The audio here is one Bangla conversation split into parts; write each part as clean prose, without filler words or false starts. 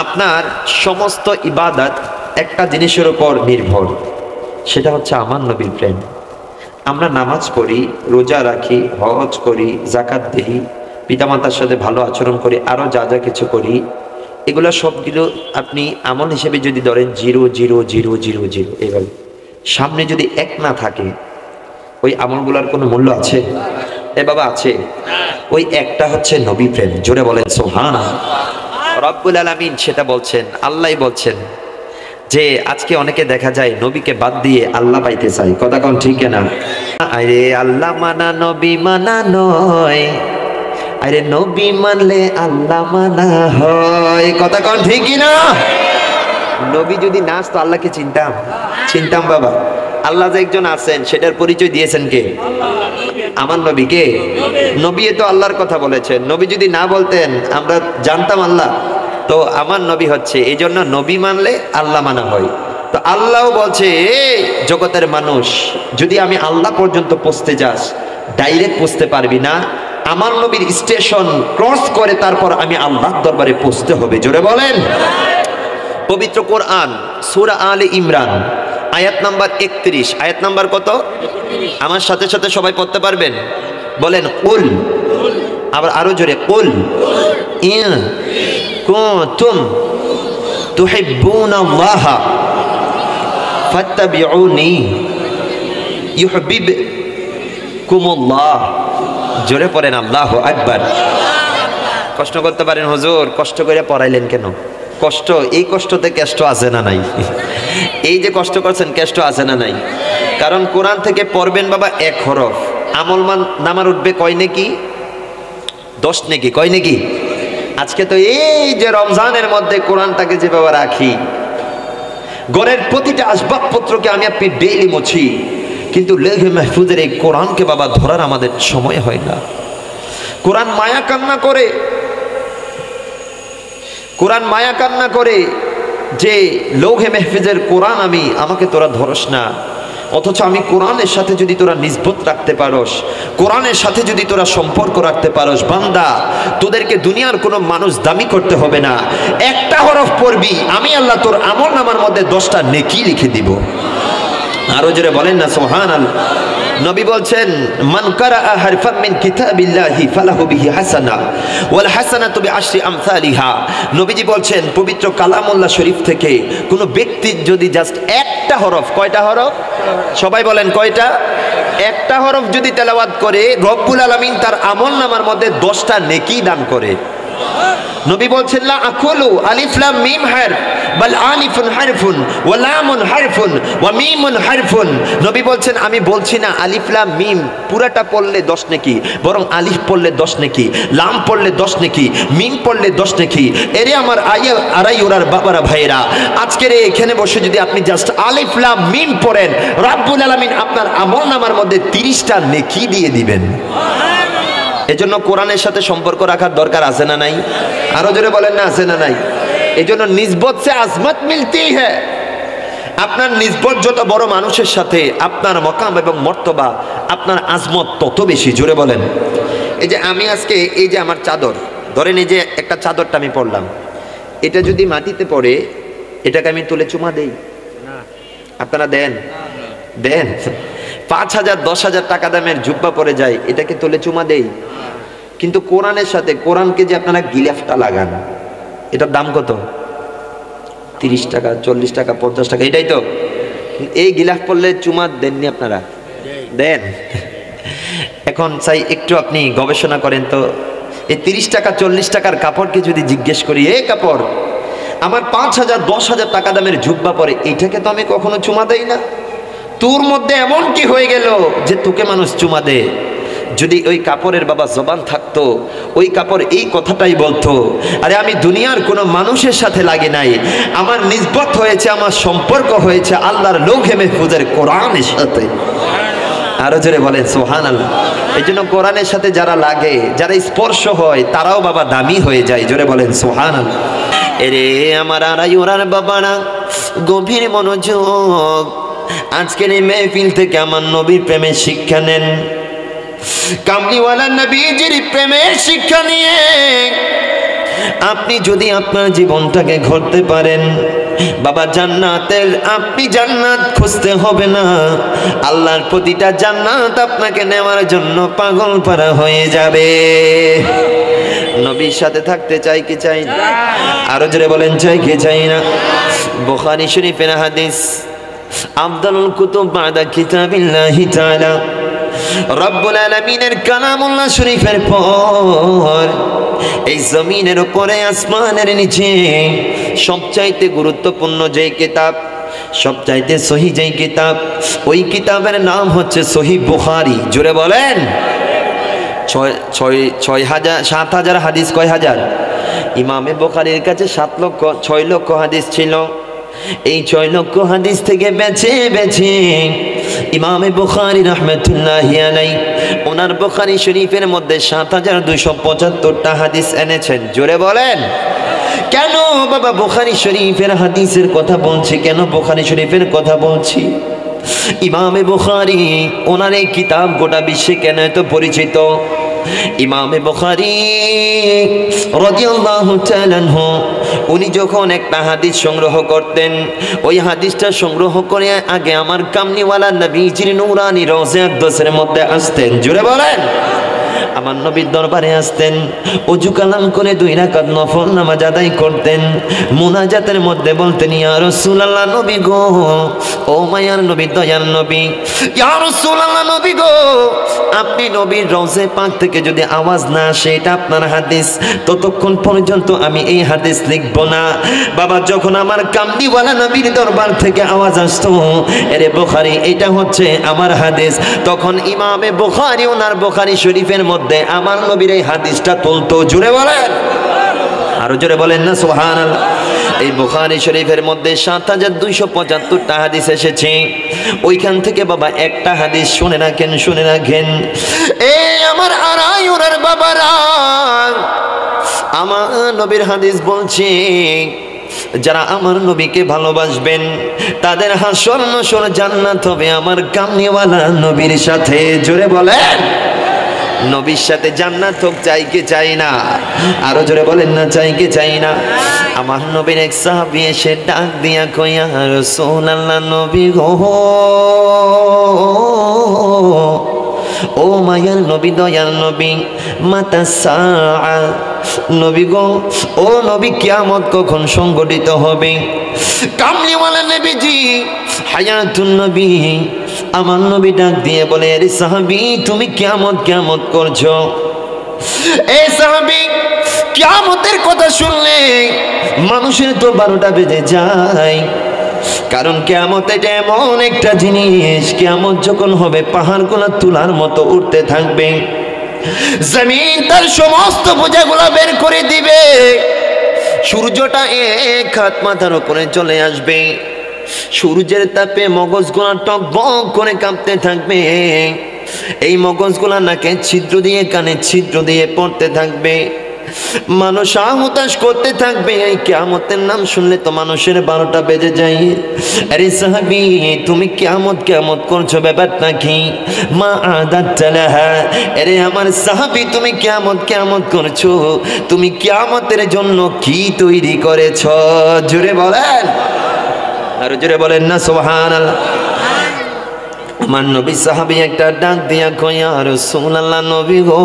আপনার সমস্ত ইবাদত একটা জিনিসের উপর নির্ভর, সেটা হচ্ছে আমার নবীর প্রেম। আমরা নামাজ পড়ি, রোজা রাখি, হজ করি, জাকাত দিই, পিতামাতার সাথে ভালো আচরণ করি, আরও যা যা কিছু করি, এগুলো সবগুলো আপনি আমল হিসেবে যদি ধরেন 0,0,0,0,0 এইভাবে, সামনে যদি এক না থাকে ওই আমলগুলোর কোনো মূল্য আছে? এ বাবা আছে। ওই একটা হচ্ছে নবী প্রেম। জোরে বলেন সুবহানাল্লাহ। রব্বুল আলামিন সেটা বলছেন, আল্লাহই বলছেন যে আজকে অনেকে দেখা যায় নবীকে বাদ দিয়ে আল্লাহ পাইতে চায়। কথা কোন ঠিক না? আরে আল্লাহ মানা নবী মানা নয়, আরে নবী মানলে আল্লাহ মানা হয়। কথা কোন ঠিক না? নবী যদি না আসতো আল্লাহকে চিনতাম বাবা। আল্লাহ যে একজন আছেন সেটার পরিচয় দিয়েছেন কে? আমার নবীকে। নবী তো আল্লাহর কথা বলেছেন, নবী যদি না বলতেন আমরা জানতাম আল্লাহ? তো আমার নবী হচ্ছে, এই জন্য নবী মানলে আল্লাহ মানা হয়। তো আল্লাহও বলছে জগতের মানুষ, যদি আমি আল্লাহ পর্যন্ত পৌঁছতে যাস ডাইরেক্ট পৌঁছতে পারবি না, আমার নবীর স্টেশন ক্রস করে তারপর আমি আল্লাহর দরবারে পৌঁছতে হবে। জোরে বলেন। পবিত্র কোরআন সূরা আলে ইমরান আয়াত নাম্বার 31, আয়াত নাম্বার কত? আমার সাথে সাথে সবাই পড়তে পারবেন? বলেন কুল। আবার আরো জোরে কুল ইন কুনতুম তুহিব্বুনাল্লাহ ফাত্তাবিউনি ইউহিব্বুকুমুল্লাহ। জোরে পড়েন আল্লাহু আকবার। কষ্ট করতে পারেন হুজুর, কষ্ট করে পড়াইলেন কেন? কষ্ট, এই কষ্টতে কষ্ট আছে না নাই? এই যে কষ্ট করছেন কষ্ট আছে না নাই? কারণ কোরআন থেকে পড়বেন বাবা এক হরফ, আমল নামার উঠবে কয় নেকি? 10 নেকি। কয় নেকি? আজকে তো এই যে রমজানের মধ্যে কোরআনটাকে যেভাবে রাখি, ঘরের প্রতিটা আসবাবপত্রকে আমি আপনি ডেইলি মুছি, কিন্তু লেহে মাহফুজের এই কোরআনকে বাবা ধরার আমাদের সময় হয় না। কোরআন মায়া কান্না করে, কোরআন মায়া কান্না করে যে লৌহে মাহফুজের কোরআন আমাকে তোরা ধরস না। অথচ আমি কোরআনের সাথে যদি তোরা নিসবত রাখতে পারস, কোরআনের সাথে যদি তোরা সম্পর্ক রাখতে পারস, বান্দা তোদেরকে দুনিয়ার কোনো মানুষ দামি করতে হবে না। একটা হরফ পড়বি, আমি আল্লাহ তোর আমল নামার মধ্যে 10টা নেকি লিখে দিব। আরো জোরে বলেন না সুবহানাল্লাহ। নবী বলছেন মান কারাআ হারফাম মিন কিতাবিল্লাহি ফালাহু বিহি হাসানা ওয়াল হাসানাতু বিআশরি আমসালিহা। নবীজি বলছেন পবিত্র কালামুল্লাহ শরীফ থেকে কোন ব্যক্তি যদি জাস্ট একটা হরফ, কয়টা হরফ? সবাই বলেন কয়টা? একটা হরফ যদি তেলাওয়াত করে রব্বুল আলামিন তার আমলনামার মধ্যে 10টা নেকি দান করে। নবী বলছেন লা আকুলু আলিফ লাম মিম হারফ বাল আলিফুন হারফুন ওয়া লামুন হারফুন ওয়া মিমুন হারফুন। নবী বলছেন আমি বলছি না আলিফ লাম মিম পুরাটা পড়লে 10 নেকি, বরং আলিফ পড়লে 10 নেকি, লাম পড়লে 10 নেকি, মিম পড়লে 10 নেকি। এরে আমার আড়াই ওরার বাবারা ভাইরা, আজকের এখানে বসে যদি আপনি জাস্ট আলিফ লাম মিম পড়েন, রব্বুল আলামিন আপনার আমলনামার মধ্যে 30টা নেকি দিয়ে দিবেন। এজন্য কোরআনের সাথে সম্পর্ক রাখার দরকার আছে না নাই? আরো জোরে বলেন না আছে না নাই? এজন্য নিসবত সে আজমত মিলতি হ্যায়। আপনার নিসবত যত বড় মানুষের সাথে, আপনার মকাম এবং মর্তবা, আপনার আজমত তত বেশি। জোরে বলেন। এই যে আমি আজকে এই যে আমার চাদর ধরেন, এই যে একটা চাদরটা আমি পরলাম, এটা যদি মাটিতে পড়ে এটাকে আমি তুলে চুমা দেই? আপনারা দেন? দেন? 5,000 10,000 টাকা দামের জুব্বা পরে যায়, এটাকে তুলে চুমা দেই? কিন্তু কোরআনের সাথে, কোরআনকে যে আপনারা গিলাফটা লাগান, এটার দাম কত? 30 টাকা, 40 টাকা, 50 টাকা, এটাই তো। এই গিলাফ পড়লে চুমা দেননি আপনারা? দেন? এখন চাই একটু আপনি গবেষণা করেন তো, এই 30 টাকা 40 টাকার কাপড়কে যদি জিজ্ঞেস করি, এই কাপড় আমার 5,000 10,000 টাকা দামের জুব্বা পরে, এইটাকে তো আমি কখনো চুমা দেই না। তোর মধ্যে এমন কি হয়ে গেল যে তোকে মানুষ চুমা দে? যদি ওই কাপড়ের বাবা জবান থাকতো, ওই কাপড় এই কথাটাই বলতো, আরে আমি দুনিয়ার কোনো মানুষের সাথে লাগে নাই, আমার নিসবত হয়েছে, আমার সম্পর্ক হয়েছে আল্লাহর লৌহে মাহফুজের কোরআনের সাথে। আরো জোরে বলেন সুবহানাল্লাহ। এই জন্য কোরআনের সাথে যারা লাগে, যারা স্পর্শ হয়, তারাও বাবা দামি হয়ে যায়। জোরে বলেন সুবহানাল্লাহ। এরে আমার আড়াই ওরার বাবারা, গভীর মনোযোগ। আজকের এই মেহফিল থেকে আমার নবীর প্রেমের শিক্ষা নেন। কামলিওয়ালা নবীজির প্রেমের শিক্ষা নিয়ে আপনি যদি আপনার জীবনটাকে গড়তে পারেন বাবা, জান্নাতের আপনি জান্নাত খুঁজতে হবে না, আল্লাহর প্রতিটা জান্নাত আপনাকে নেওয়ার জন্য পাগল পারা হয়ে যাবে। নবীর সাথে থাকতে চাই কি চাই না? আরো জোরে বলেন চাই কি চাই না? বুখারী শরীফের হাদিস, আফদালুল কুতুব বাদা কিতাবিল্লাহি তাআলা, রব্বুল আলামিনের কালামুল্লাহ শরীফের পর এই জমিনের উপরে আসমানের নিচে সবচাইতে গুরুত্বপূর্ণ যে কিতাব, সবচাইতে সহি যেই কিতাব, ওই কিতাবের নাম হচ্ছে সহি বুখারী। জোরে বলেন। 7,000 হাদিস, কয় হাজার? ইমামে বুখারীর কাছে 6 লক্ষ হাদিস ছিল। এই 6 লক্ষ হাদিস থেকে বেছে বেছে ইমামে বুখারী রাহমাতুল্লাহি আলাইহি ওনার বুখারী শরীফের মধ্যে 7,275টা হাদিস এনেছেন। জোরে বলেন। কেন বাবা বুখারী শরীফের হাদিসের কথা বলছি? কেন বুখারী শরীফের কথা বলছি? ইমামে বুখারী ওনার এই কিতাব গোটা বিশ্বে কেন এত পরিচিত? ইমামে বুখারী রাদিয়াল্লাহু তাআলা আনহু উনি যখন একটা হাদিস সংগ্রহ করতেন, ওই হাদিসটা সংগ্রহ করে আগে আমার কামনিওয়ালা নবীজির নূরানি রওজা আকদসের মধ্যে আসতেন। জুড়ে বলেন। আমার নবীর দরবারে আসতেন, ওযু কালাম করে 2 রাকাত নফল নামাজ আদায় করতেন, মুনাজাতের মধ্যে বলতেন, ইয়া রাসূলুল্লাহ নবী গো, ও মায়ার নবী, দয়ার নবী, ইয়া রাসূলুল্লাহ নবী গো, আপনি নবীর রওজা পাক থেকে যদি আওয়াজ না আসে এটা আপনার হাদিস, ততক্ষণ পর্যন্ত আমি এই হাদিস লিখব না। বাবা যখন আমার কামলিওয়ালা নবীর দরবার থেকে আওয়াজ আসতো, এরে বুখারী এটা হচ্ছে আমার হাদিস, তখন ইমামে বুখারী ওনার বুখারী শরীফের মধ্যে আমার নবীর এই হাদিসটা তুলতো। জুড়ে বলেন। আরো জোরে বলেন না সুবহানাল্লাহ। এই বুখারী শরীফের মধ্যে 7,275টা হাদিস এসেছে। ওইখান থেকে বাবা একটা হাদিস শুনে রাখেন, শুনে রাখেন। এই আমার আড়াইউরের বাবারা, আমার নবীর হাদিস বলছে, যারা আমার নবীকে ভালোবাসবেন তাদের হাসর নসর জান্নাত হবে আমার কামনিওয়ালা নবীর সাথে। জোরে বলেন। নবীর সাথে জান্নাত হোক, চাই কি চাই না? আরো জোরে বলেন না, চাই কি চাই না? আমার নবীর এক সাহাবী এসে ডাক দিয়া কয়, ইয়া রাসূলুল্লাহ নবী গো, ও মায়ার নবী, দয়ার নবী, মাতা সাআ, নবী গো, ও নবী কিয়ামত কখন সংঘটিত হবে? কামলিওয়ালা নবীজি হায়াতুন নবী, আমার নবী ডাক দিয়ে বলে, আরে সাহাবী তুমি কিয়ামত কিয়ামত করছো? এই সাহাবী কিয়ামতের কথা শুনলে মানুষের তো 12টা বেজে যায়, কারণ কিয়ামত এটা এমন একটা জিনিস, কিয়ামত যখন হবে পাহাড়গুলো তুলার মতো উঠতে থাকবে, জমিন তার সমস্ত বোঝাগুলো বের করে দিবে, সূর্যটা 1 হাত মাথার উপরে চলে আসবে, সূর্যের তাপে মগজগুলা টকবক করে কাঁপতে থাকবে, এই মগজগুলা নাকে ছিদ্র দিয়ে কানে ছিদ্র দিয়ে পড়তে থাকবে, মানুষ আহুতাশ করতে থাকবে। এই কিয়ামতের নাম শুনলে তো মানুষের 12টা বেজে যায়। আরে সাহাবী তুমি কিয়ামত কিয়ামত করছো, ব্যাপারটা কি? মা আদাত লাহা, আরে আমার সাহাবী তুমি কিয়ামত কিয়ামত করছো, তুমি কিয়ামতের জন্য কি তৈরি করেছো? জোরে বলেন। আর জোরে বলেন না সুবহানাল্লাহ। আমার নবী সাহাবী একটা ডাক দিয়া কয়, ইয়া রাসূলুল্লাহ নবী গো,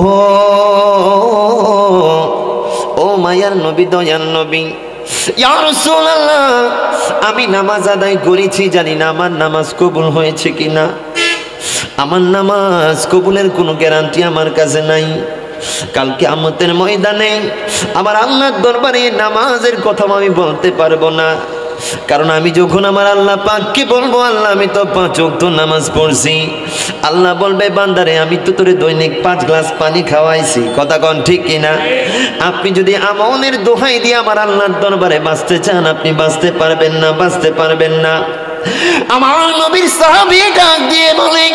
ও মায়ার নবী, দয়ার নবী, ইয়া রাসূলুল্লাহ আমি নামাজ আদায় করেছি, জানি না আমার নামাজ কবুল হয়েছে কিনা। আমার নামাজ কবুলের কোনো গ্যারান্টি আমার কাছে নাই। কাল কিয়ামতের ময়দানে আমার আল্লাহর দরবারে নামাজের কথা আমি বলতে পারবো না, কারণ আমি যখন আমার আল্লাহ পাককে বলবো, আল্লাহ আমি তো 5 ওয়াক্ত নামাজ পড়ছি, আল্লাহ বলবে, বান্দারে আমি তো তোরে দৈনিক 5 গ্লাস পানি খাওয়াইছি। কথা কন ঠিক কিনা? আপনি যদি আমনের দোহাই দিয়ে আমার আল্লাহর দরবারে বাঁচতে চান, আপনি বাঁচতে পারবেন না, বাঁচতে পারবেন না। আমার নবীর সাহাবী ডাক দিয়ে বলে,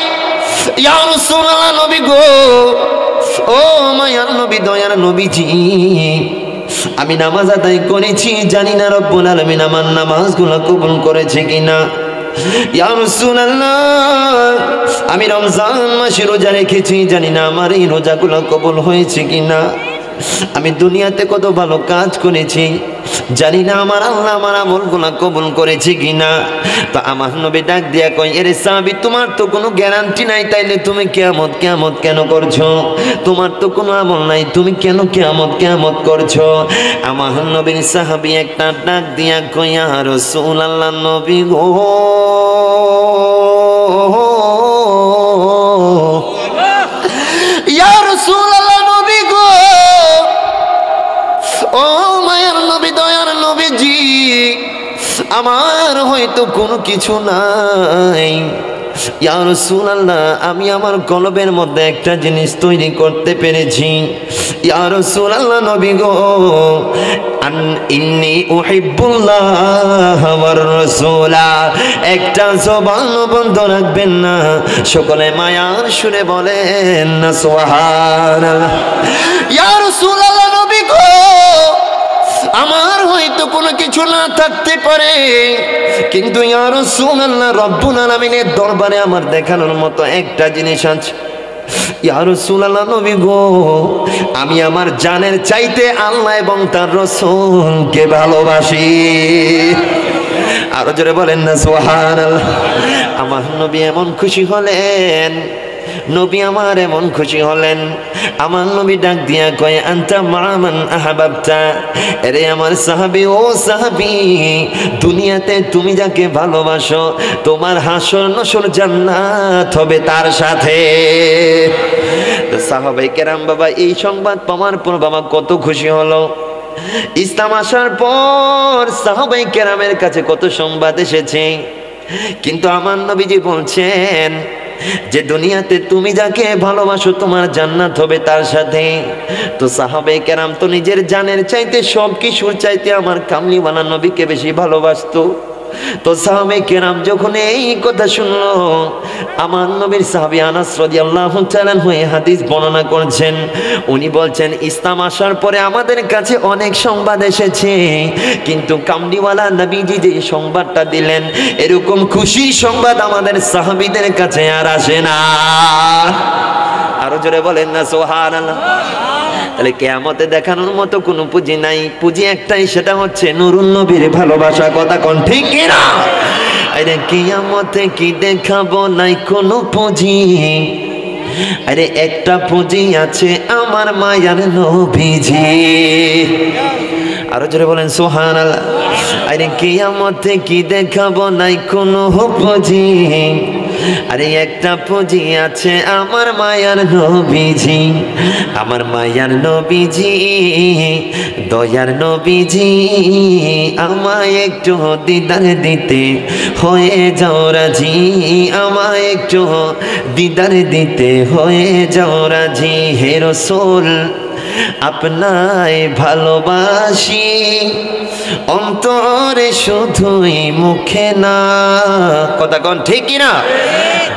ইয়া রাসূলুল্লাহ নবী গো, ও মায়ার নবী, দয়ার নবীজি, আমি নামাজ আদায় করেছি, জানি না রব্বুল আলামিন আমার নামাজগুলো কবুল করেছে কিনা। ইয়া রাসূলুল্লাহ আমি রমজান মাসে রোজা রেখেছি, জানি না আমার এই রোজাগুলো কবুল হয়েছে কিনা। আমি দুনিয়াতে কত ভালো কাজ করেছি, জানি না আমার আল্লাহ আমার আমলগুলো কবুল করেছে কিনা। তো আমার নবী ডাক দিয়া কয়, এরে সাহাবী, তোমার তো কোনো গ্যারান্টি নাই, তাইলে তুমি কিয়ামত কিয়ামত কেন করছো? তোমার তো কোনো আমল নাই, তুমি কেন কিয়ামত কিয়ামত করছো? আমার নবীর সাহাবী একটা ডাক দিয়া কয়, ইয়া রাসূলুল্লাহ, নবী গো, ইয়া রাসূলুল্লাহ, নবী গো, ও মায়ের নবী, দয়ার নবীজি, আমার হয়তো কোনো কিছু নাই। ইয়া রাসূলুল্লাহ, আমি আমার কলবের মধ্যে একটা জিনিস তৈরি করতে পেরেছি। ইয়া রাসূলুল্লাহ, নবী গো, ইন্নী উহিব্বুল্লাহ ওয়ার রাসূলা। একটা জবান বন্ধ রাখবেন না, সকলে মায়ার সুরে বলেন না সুবহানাল্লাহ। ইয়া রাসূলুল্লাহ, নবী গো, আমার হয়তো কোনো কিছু না থাকতে পারে, কিন্তু ইয়া রাসূলুল্লাহ, রব্বুল আলামিনের দরবারে আমার দেখানোর মতো একটা জিনিস আছে। ইয়া রাসূলুল্লাহ, নবী গো, আমি আমার জানের চাইতে আল্লাহ এবং তার রাসূলকে ভালোবাসি। আরো জোরে বলেন না সুবহানাল্লাহ। আমার নবী এমন খুশি হলেন, নবী আমার এমন খুশি হলেন, আমার নবী ডাক দিয়া কয়, আনতা মা'মান আহাবাবতা। আরে আমার সাহাবী, ও সাহাবী, দুনিয়াতে তুমি যাকে ভালোবাসো, তোমার হাসর নসর জান্নাত হবে তার সাথে। সাহাবায়ে কেরাম বাবা এই সংবাদ পাওয়ার পর বাবা কত খুশি হলো। ইসলাম আসার পর সাহাবায়ে কেরামের কাছে কত সংবাদ এসেছে, কিন্তু আমার নবীজি বলছেন যে দুনিয়াতে তুমি যাকে ভালোবাসো তোমার জান্নাত হবে তার সাথে। তো সাহাবায়ে কেরাম তো নিজের জানের চাইতে সব কিছুর চাইতে আমার কামলিওয়ালা নবীকে বেশি ভালোবাসতো। তো সাহাবায়ে কেরাম যখন এই কথা শুনলো, আমার নবীর সাহাবী আনাস রাদিয়াল্লাহু তাআলা হয়ে হাদিস বর্ণনা করছেন, উনি বলছেন, ইসলাম আসার পরে আমাদের কাছে অনেক সংবাদ এসেছে, কিন্তু কামলিওয়ালা নবীজি যে সংবাদটা দিলেন, এরকম খুশির সংবাদ আমাদের সাহাবীদের কাছে আর আসে না। আরো জোরে বলেন না সুবহানাল্লাহ। তাহলে কিয়ামতে দেখানোর মতো কোনো পুঁজি নাই, পুঁজি একটাই, সেটা হচ্ছে নুরুন নবীর ভালোবাসা। কথা কোন ঠিক কিনা? আরে কিয়ামতে কি দেখাবো, নাই কোনো পুঁজি, আরে একটা পুঁজি আছে, আমার মায়ার নবীজি। আরো জোরে বলেন সুবহানাল্লাহ। আরে কিয়ামতে কি দেখাবো, নাই কোনো পুঁজি, আরে একটা পুঁজি আছে, আমার মায়ার নবীজি। আমার মায়ার নবীজি, দয়ার নবীজি, আমায় একটু দিদার দিতে হয়ে যাও রাজি, আমায় একটু দিদার দিতে হয়ে যাও রাজি। হে রাসূল, আপনায় ভালোবাসি, অন্তরে শুধুই মুখে না। কথা কোন ঠিক কিনা?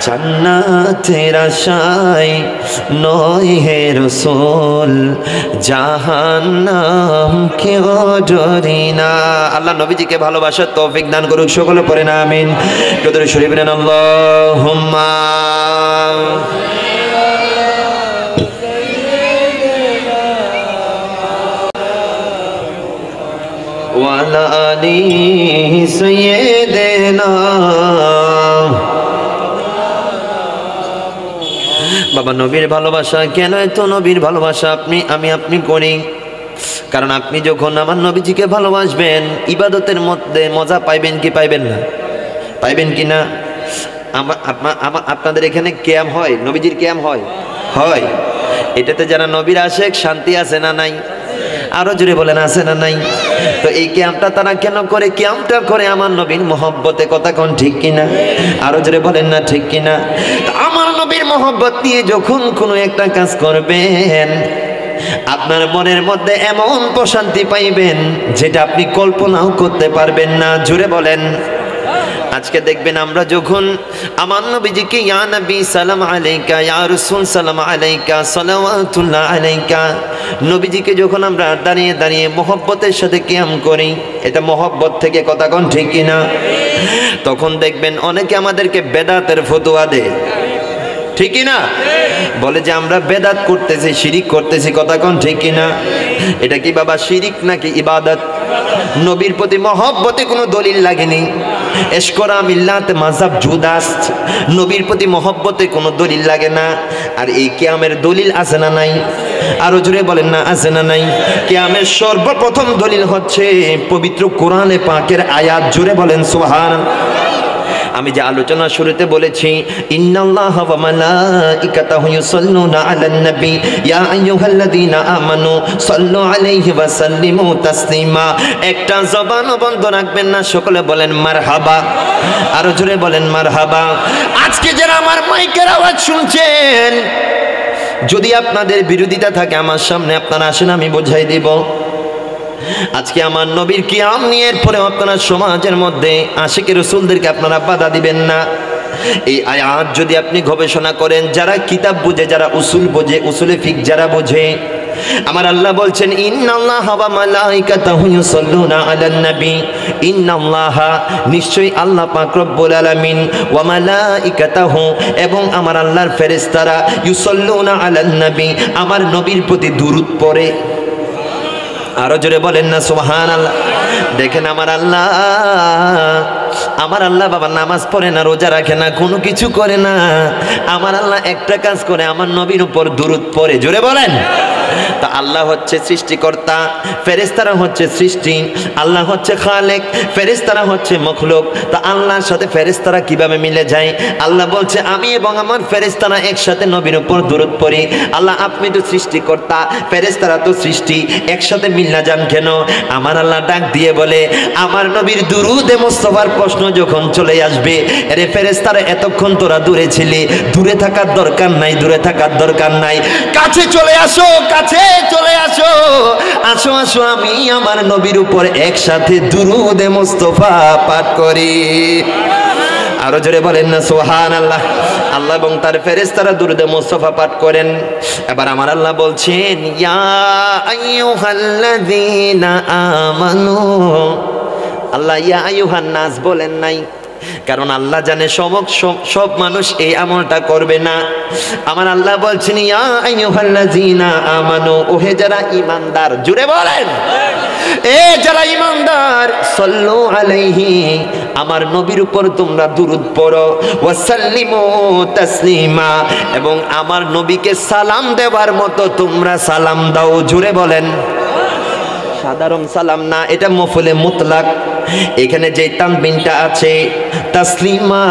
জান্নাতের আশায় নয় হে রাসূল, জাহান্নাম কেউ ডরি না। আল্লাহ নবীজিকে ভালোবাসার তৌফিক দান করুক, সকলে পড়েন আমিন। দরুদ শরীফ পড়েন আল্লাহুম্মা। ওয়ালা আলি সাইয়্যিদিনা। বাবা নবীর ভালোবাসা কেন এত, নবীর ভালোবাসা আপনি করি, কারণ আপনি যখন আমার নবীজিকে ভালোবাসবেন, ইবাদতের মধ্যে মজা পাইবেন কি পাইবেন না? পাইবেন কি না? আপনাদের এখানে কিয়াম হয়, নবীজির কিয়াম হয়? হয়। এটাতে যারা নবীর আশেক, শান্তি আছে না নাই? আরো জোরে বলেন আছে না নাই? তো এই কিয়ামটা তারা কেন করে? কিয়ামটা করে আমার নবীর মহব্বতে। কথা কোন ঠিক কিনা? আরো জোরে বলেন না ঠিক কিনা? আমার নবীর মহব্বত নিয়ে যখন কোনো একটা কাজ করবেন, আপনার মনের মধ্যে এমন প্রশান্তি পাইবেন যেটা আপনি কল্পনাও করতে পারবেন না। জোরে বলেন। আজকে দেখবেন আমরা যখন আমার নবীজিকে ইয়া নবী সালাম আলাইকা, ইয়া রাসূল সালাম আলাইকা, সালাওয়াতুল্লাহ আলাইকা, নবীজিকে যখন আমরা দাঁড়িয়ে দাঁড়িয়ে মহব্বতের সাথে কিয়াম করি, এটা মহব্বত থেকে। কথা কোন ঠিক কিনা? তখন দেখবেন অনেকে আমাদেরকে বেদাতের ফতোয়া দেয়। ঠিক কিনা? বলে যে আমরা বেদাত করতেছি, শিরিক করতেছি, কথা কোন ঠিক কিনা? এটা কি বাবা শিরিক নাকি ইবাদত? নবীর প্রতি মহব্বতে কোনো দলিল লাগেনি। এশকরা মিল্লাত মাযহাব জুদাস, নবীর প্রতি মহব্বতে কোনো দলিল লাগে না। আর এই কিয়ামের দলিল আছে না নাই? আরো জোরে বলেন না, আছে না নাই? কিয়ামের সর্বপ্রথম দলিল হচ্ছে পবিত্র কোরআনে পাকের আয়াত। জোরে বলেন সুবহানাল্লাহ। আমি যে আলোচনা শুরুতে বলেছি, ইন্নাল্লাহা ওয়া মালাইকাতাহু ইউসাল্লুনা আলান নবী ইয়া আইয়ুহাল্লাযীনা আমানু সাল্লু আলাইহি ওয়া সাল্লিমু তাসলিমা। একটা জবান বন্ধ রাখবেন না, সকলে বলেন মারহাবা। আরো জোরে বলেন মারহাবা। আজকে যারা আমার মাইকের আওয়াজ শুনছেন, যদি আপনাদের বিরোধিতা থাকে আমার সামনে আপনারা আসেন, আমি বোঝাই দিব। আজকে আমার নবীর কিয়াম নিয়ে পরে আপনারা সমাজের মধ্যে আশিকের রাসূলদেরকে আপনারা বাধা দিবেন না। এই আয়াত যদি আপনি গবেষণা করেন, যারা কিতাব বুঝে, যারা উসুল বোঝে, উসুলে ফিক যারা বোঝে, আমার আল্লাহ বলছেন ইন্নাল্লাহা ওয়া মালাইকাতাহু ইউসাল্লুনা আলান নবী। ইন্নাল্লাহা, নিশ্চয়ই আল্লাহ পাক রব্বুল আলামিন, ওয়া মালাইকাতাহু, এবং আমার আল্লাহর ফেরেশতারা, ইউসাল্লুনা আলান নবী, আমার নবীর প্রতি দুরূদ পড়ে। আরো জোরে বলেন না সুবহানাল্লাহ। দেখেন আমার আল্লাহ বাবা নামাজ পড়ে না, রোজা রাখে না, কোনো কিছু করে না। আমার আল্লাহ একটা কাজ করে, আমার নবীর উপর দুরূদ পড়ে। জোরে বলেন। তা আল্লাহ হচ্ছে সৃষ্টিকর্তা, ফেরেশতারা হচ্ছে সৃষ্টি। আল্লাহ হচ্ছে খালেক, ফেরেশতারা হচ্ছে মখলুক। তা আল্লাহর সাথে ফেরেশতারা কিভাবে মিলে যায়? আল্লাহ বলছে আমি এবং আমার ফেরেশতারা একসাথে নবীর উপর দুরূদ পড়ি। আল্লাহ আপনি তো সৃষ্টিকর্তা, ফেরেশতারা তো সৃষ্টি, একসাথে মিল না যান কেন? আমার আল্লাহ ডাক দিয়ে বলে, আমার নবীর দুরূদে মুস্তাফার প্রশ্ন যখন চলে আসবে, আরে ফেরেশতারা এতক্ষণ তোরা দূরে ছিলি, দূরে থাকার দরকার নাই, দূরে থাকার দরকার নাই, কাছে চলে আসো, কাছে চলে আসো, আসো আসো, আমি আমার নবীর উপর একসাথে দুরূদে মুস্তাফা পাঠ করি। আরো জোরে বলেন না সুবহানাল্লাহ। আল্লাহ এবং তার ফেরেশতারা দুরূদে মুস্তাফা পাঠ করেন। এবার আমার আল্লাহ বলছেন ইয়া আইয়ুহাল্লাযীনা আমানু। আল্লাহ ইয়া আইয়ুহান নাস বলেন নাই, কারণ আল্লাহ জানে সব মানুষ এই আমলটা করবে না। আমার আল্লাহ বলছেন ইয়া আইয়ুহাল্লাযীনা আমানু, ওহে যারা ঈমানদার। জুড়ে বলেন, এ যারা ঈমানদার, সাল্লু আলাইহি, আমার নবীর উপর তোমরা দুরূদ পড়ো, ওয়া সাল্লিমু তাসলিমা, এবং আমার নবীকে সালাম দেওয়ার মতো তোমরা সালাম দাও। জুড়ে বলেন। সাধারণ সালাম না, এটা মফুলে মুতলাক। এখানে যে তানবিনটা আছে তাসলিমা,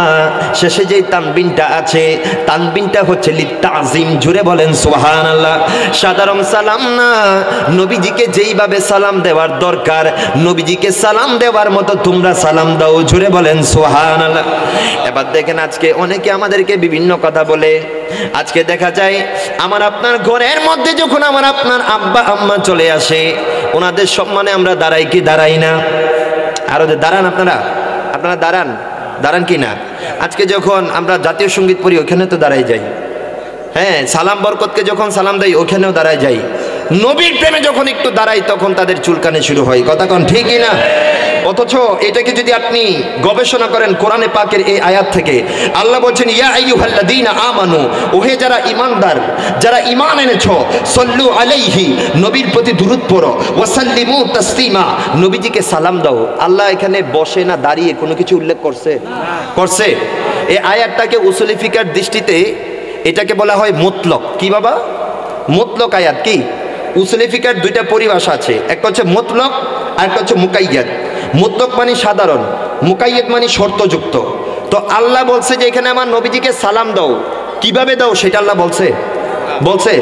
শেষে যে তানবিনটা আছে, তানবিনটা হচ্ছে লিতাযিম। জুড়ে বলেন সুবহানাল্লাহ। সাধারণ সালাম না, নবীজিকে যেইভাবে সালাম দেওয়ার দরকার, নবীজিকে সালাম দেওয়ার মতো তোমরা সালাম দাও। জুড়ে বলেন সুবহানাল্লাহ। এবার দেখেন আজকে অনেকে আমাদেরকে বিভিন্ন কথা বলে। আজকে দেখা যায় আমার আপনার ঘরের মধ্যে যখন আমার আপনার আব্বা আম্মা চলে আসে, ওনাদের সম্মানে আমরা দাঁড়াই কি দাঁড়াই না? আরো দাঁড়ান, আপনারা দাঁড়ান কি না? আজকে যখন আমরা জাতীয় সঙ্গীত পড়ি ওখানে তো দাঁড়াই যাই। হ্যাঁ, সালাম বরকতকে যখন সালাম দেই ওখানেও দাঁড়াই যাই। নবীর প্রেমে যখন একটু দাঁড়াই তখন তাদের চুলকানি শুরু হয়। কথা কোন ঠিক না? অথচ এটাকে যদি আপনি গবেষণা করেন কোরআনে পাকের এই আয়াত থেকে, আল্লাহ বলছেন ইয়া আইয়ুহাল্লাযীনা আমানু, ওহে যারা ঈমানদার, যারা ঈমান এনেছো, সাল্লু আলাইহি, নবীর প্রতি দুরূদ পড়ো, ওয়া সাল্লিমু তাসলিমা, নবীজিকে সালাম দাও। আল্লাহ এখানে বসে না দাঁড়িয়ে কোনো কিছু উল্লেখ করছে? এই আয়াতটাকে উসুলি ফিকার দৃষ্টিতে এটাকে বলা হয় মুতলক। কি বাবা? মুতলক আয়াত। কি? উসুলি ফিকার দুইটা পরিভাষা আছে, একটা হচ্ছে মুতলক আর একটা হচ্ছে মুকাইয়াদ। মুতলক মানে সাধারণ, মুকাইয়াদ মানে শর্তযুক্ত। তো আল্লাহ বলছে যে এখানে আমার নবীজিকে সালাম দাও, কিভাবে দাও সেটা আল্লাহ বলছে।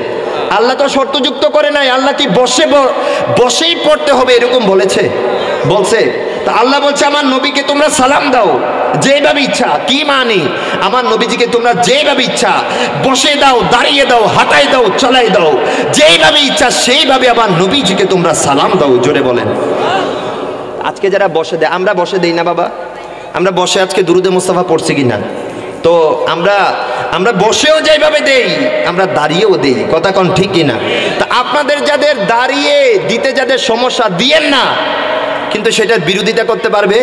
আল্লাহ তো শর্তযুক্ত করে নাই। আল্লাহ কি বসেই পড়তে হবে এরকম বলছে? তা আল্লাহ বলছে আমার নবীকে তোমরা সালাম দাও যেভাবে ইচ্ছা। কি মানে? আমার নবীজিকে তোমরা যেভাবে ইচ্ছা বসে দাও, দাঁড়িয়ে দাও, হাঁটাই দাও, চলাই দাও, যেভাবে ইচ্ছা সেইভাবে আমার নবীজিকে তোমরা সালাম দাও। জোরে বলেন। আজকে যারা বসে দেয়, আমরা বসে দেই না বাবা? আমরা বসে আজকে দুরূদে মুস্তাফা পড়ছি কিনা? তো আমরা বসেও যেভাবে দেই, আমরা দাঁড়িয়েও দেই। কথা কোন ঠিক কিনা? তা আপনাদের যাদের দাঁড়িয়ে দিতে যাদের সমস্যা, দিয়েন না, কিন্তু কিন্তু সেটার বিরোধিতা করতে পারবে?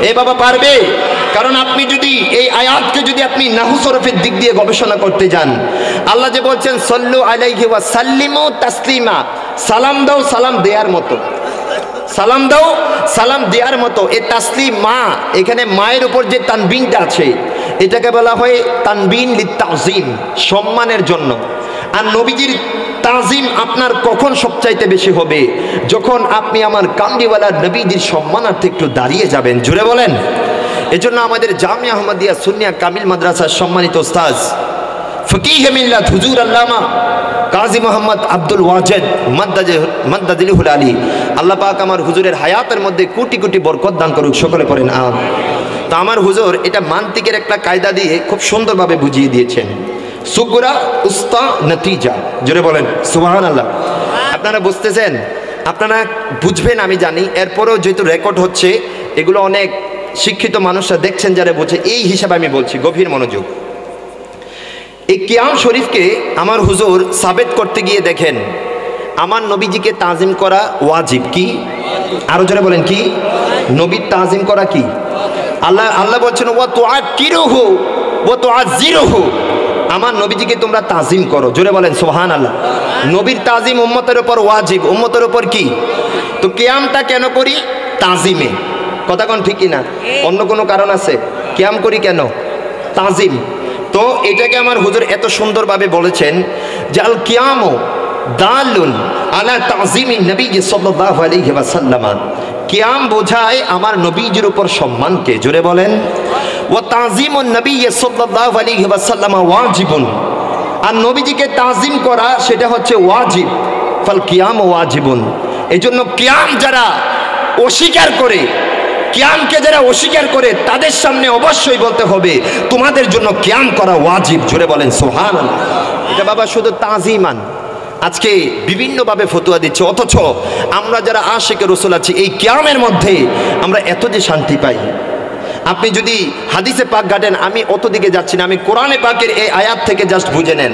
এ বাবা পারবে? কারণ আপনি যদি এই আয়াতকে যদি আপনি নাহু সরফের দিক দিয়ে গবেষণা করতে যান, আল্লাহ যে বলছেন সাল্লু আলাইহি ওয়া সাল্লিমু তাসলিমা, সালাম দাও সালাম দেওয়ার মতো, সালাম দাও সালাম দেওয়ার মতো। এই তাসলিম মা, এখানে মায়ের উপর যে তানবিনটা আছে এটাকে বলা হয় তানবিন লিতাজিম, সম্মানের জন্য। আর নবীজির তাজিম আপনার কখন সবচাইতে বেশি হবে? যখন আপনি আমার কামলিওয়ালা নবীজির সম্মানার্থে একটু দাঁড়িয়ে যাবেন। জুড়ে বলেন। এজন্য আমাদের জামিয়া আহমদিয়া সুন্নিয়া কামিল মাদ্রাসার সম্মানিত উস্তাদ ফকিহে মিল্লাত হুজুর আল্লামা কাজী মোহাম্মদ আব্দুল ওয়াজেদ মাদ্দাজিলহুল আলী, আল্লাহ পাক আমার হুজুরের হায়াতের মধ্যে কোটি কোটি বরকত দান করুক, সকলে পড়েন আম। তো আমার হুজুর এটা মান্তিকের একটা কায়দা দিয়ে খুব সুন্দরভাবে বুঝিয়ে দিয়েছেন, সুগরা উস্তা নতিজা। জোরে বলেন সুবহানাল্লাহ। আপনারা বুঝতেছেন, আপনারা বুঝবেন আমি জানি, এরপরেও যেহেতু রেকর্ড হচ্ছে এগুলো অনেক শিক্ষিত মানুষরা দেখছেন যারা বোঝে, এই হিসাবে আমি বলছি, গভীর মনোযোগ। এই কিয়াম শরীফকে আমার হুজুর সাবেত করতে গিয়ে দেখেন আমার নবীজিকে তাজিম করা ওয়াজিব। কি? আরো জোরে বলেন কি? নবীর তাজিম করা কি? আল্লাহ বলছেন ওয়া তুআকিরুহু ওয়া তুআযিরুহু, আমার নবীজিকে তোমরা তাজিম করো। জোরে বলেন সুবহানাল্লাহ। নবীর তাজিম উম্মতের উপর ওয়াজিব, উম্মতের উপর কি? তো কিয়ামটা কেন করি? তাজিমে। কথা কোন ঠিক কিনা? অন্য কোনো কারণ আছে? কিয়াম করি কেন? তাজিম। তো এটাকে আমার হুজুর এত সুন্দরভাবে বলেছেন যে আল কিয়ামু দালুন আলা তাজিমিন নবী সাল্লাল্লাহু আলাইহি ওয়াসাল্লাম, কিয়াম বোঝায় আমার নবীজির উপর সম্মানকে। জোরে বলেন। ওয়া তাজিমুন নবী সাল্লাল্লাহু আলাইহি ওয়াসাল্লাম ওয়াজিবুন, আর নবীজিকে তাজিম করা সেটা হচ্ছে ওয়াজিব। ফাল কিয়াম ওয়াজিবুন। এজন্য কিয়াম যারা অস্বীকার করে, কিয়ামকে যারা অস্বীকার করে তাদের সামনে অবশ্যই বলতে হবে তোমাদের জন্য কিয়াম করা ওয়াজিব। জোরে বলেন সুবহানাল্লাহ। এটা বাবা শুধু তাজিমান আজকে বিভিন্নভাবে ফতোয়া দিচ্ছে, অথচ আমরা যারা আশিকে রাসূল আছি এই কিয়ামের মধ্যে আমরা এত যে শান্তি পাই। আপনি যদি হাদিসে পাক ঘাটেন, আমি অত দিকে যাচ্ছি না, আমি কোরআনে পাকের এই আয়াত থেকে জাস্ট বুঝে নেন।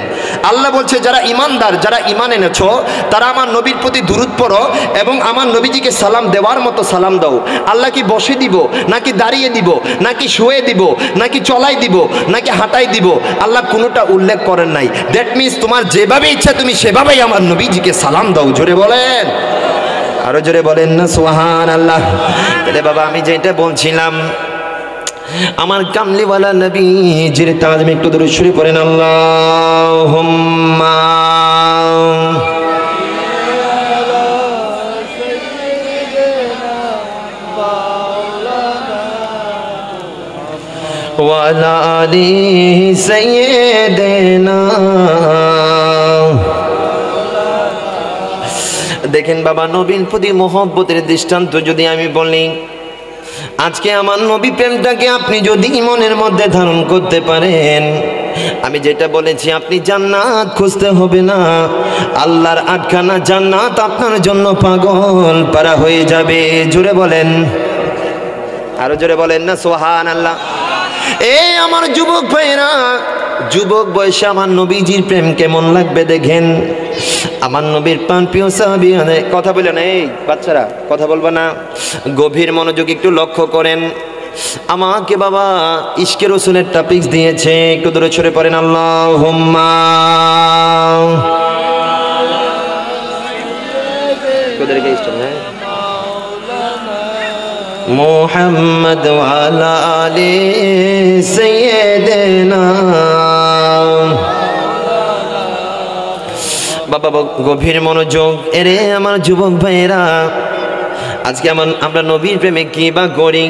আল্লাহ বলছে যারা ইমানদার, যারা ইমান এনেছো তারা আমার নবীর প্রতি দুরূদ পড়ো এবং আমার নবীজিকে সালাম দেওয়ার মতো সালাম দাও। আল্লাহ কি বসে দিব, নাকি দাঁড়িয়ে দিব, নাকি শুয়ে দিব, নাকি চলাই দিব, নাকি হাঁটাই দিব? আল্লাহ কোনোটা উল্লেখ করেন নাই। দ্যাট মিনস তোমার যেভাবে ইচ্ছা তুমি সেভাবেই আমার নবীজিকে সালাম দাও। জোরে বলেন, আরো জোরে বলেন না সুবহানাল্লাহ। তাহলে বাবা আমি যেটা বলছিলাম, আমার কামলিওয়ালা নবীজির তাজিম একটু দরুদ শরীফ পড়েন। আল্লাহুম্মা ওয়া আলা আলি সাইয়্যিদিনা। দেখেন বাবা, নবীর প্রতি মহব্বতের দৃষ্টান্ত যদি আমি বলি, আজকে আমার নবী প্রেমটাকে আপনি যদি মনের মধ্যে ধারণ করতে পারেন, আমি যেটা বলেছি আপনি জান্নাত খুঁজতে হবে না, আল্লাহর 8খানা জান্নাত আপনার জন্য পাগল পারা হয়ে যাবে। জোরে বলেন, আরো জোরে বলেন না সুবহানাল্লাহ। এই আমার যুবক ভাইরা, যুবক বয়সে আমার নবীজির প্রেম কেমন লাগবে দেখেন। আমার নবীর প্রিয় সাহাবী, কথা বলেন, এই বাচ্চারা কথা বলবা না, গভীর মনোযোগ একটু লক্ষ্য করেন। আমাকে বাবা ইশকে রাসূলের টপিকস দিয়েছে, একটু দূরে সরে পড়েন। আল্লাহুম্মা মুহাম্মদ ওয়া আলা আলি সাইয়্যিদিনা। বাবা গভীর মনোযোগ। এরে আমার যুবক ভাইয়েরা, আজকে আমরা নবীর প্রেমে কি বা করি?